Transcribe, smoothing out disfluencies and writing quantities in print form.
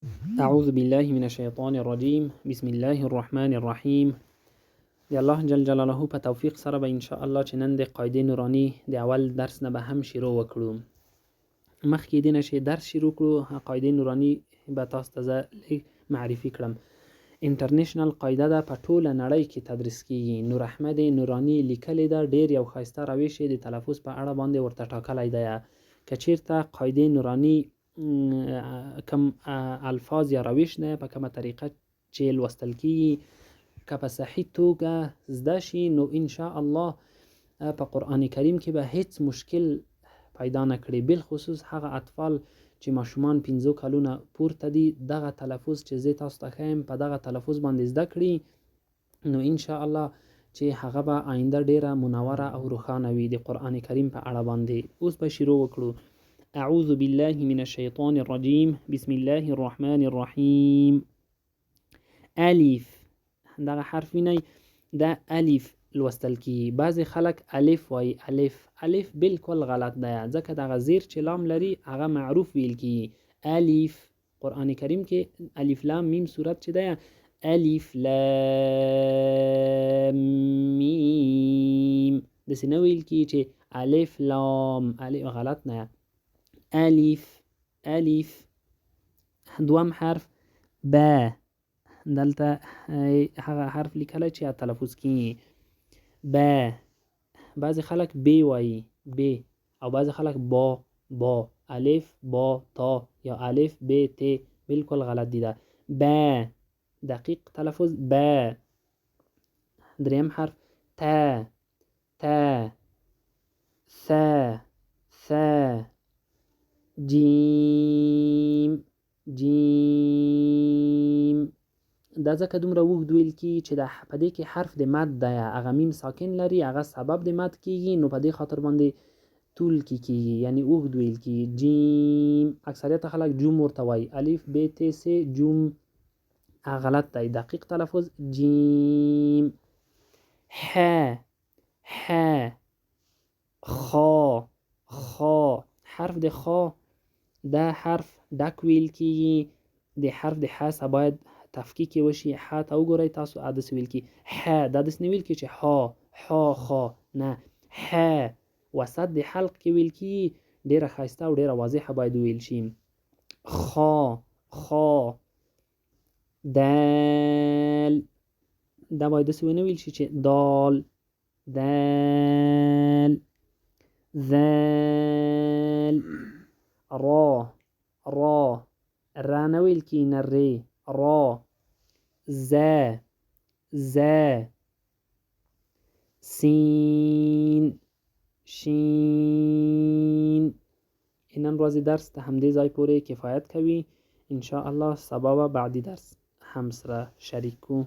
اعوذ بالله من الشیطان الرجیم. بسم الله الرحمن الرحیم. د الله جل جلاله په توفیق سره به ان شاء الله چې نن د قاعده نورانی د اول درس نه به هم شروع وکړو. مخکې د نشي درس شروع کړو قاعده نورانی به تاسو ته معرفي کړم. انټرنیشنل قاعده ده په ټوله نړۍ کې تدریس کیږي. نور احمد نورانی لیکلې ده. ډیر یو ښایسته روش د تلفظ په اړه باندې ورته ټاکلی دی. که چیرته قاعده نورانی کم الفاظ یا روش نه په کومه طریقه چې لوستل کیږي که په صحیح توګه زده شي نو ان شاء الله په قرآن کریم کې به هیڅ مشکل پیدا نه کړي. بالخصوص هغه اطفال چې ماشومان 15 کلونه پورته دي دغه تلفظ چې زه تاسو ته ښیم په دغه تلفظ باندې زده کړي نو ان شاء الله چې هغه به آینده ډیره منوره او روښانه وي د قرآن کریم په اړه باندې. اوس به شروع وکړو. اعوذ بالله من الشیطان الرجیم. بسم الله الرحمن الرحیم. الف دغه حرف وینئ دا الف لوستل کی. بعضی خلک الف وای. الف بالکل غلط ده ځکه دغه زیر چې لام لري هغه معروف ویل کی. الف قرآن کریم کې الف لام میم صورت چې ده الف لام میم داسې نه ویل کی چې الف لام الف غلط نه. الف دوم حرف با دلته هغه حرف لیکلی چې تلفظ کی با. بعضی خلک بی وایی بی او بعضی خلک با الف با تا یا الف ب ت بالکل غلط دیده. با دقیق تلفظ با. دریم حرف تا ثا جیم دا ځکه دومره اوږد ویل کی چې د په دې کې حرف د مد دی. هغه میم ساکن لري هغه سبب د مد کیږي نو په دې خاطر باندې طول کیږي یعنی اوږد ویل کی. جیم اکثریت خلک جوم ورته وایي. الف ب ت س جوم غلط دی. دقیق تلفظ جیم. ح خا حرف د خا دا حرف ډک ویل کیږي. د حرف د ح سره باید تفکیک وشي. ح ته وګورئ تاسو عادس ویل کی ح دا داس نه ویل کی چې خا نه. ح وسط د حلق کې ویل کی ډیره ښایسته او ډیره واضحه باید ویل شي. خا دال دا باید داسې ونه ویل شي چې دال. دال ذال را نه ویل کی نه ری. را ز سین شین. نن ورځې درس ته همدې ځای پورې کفایت کوي. ان شاء الله سبا به بعدی درس هم سره شریک کو.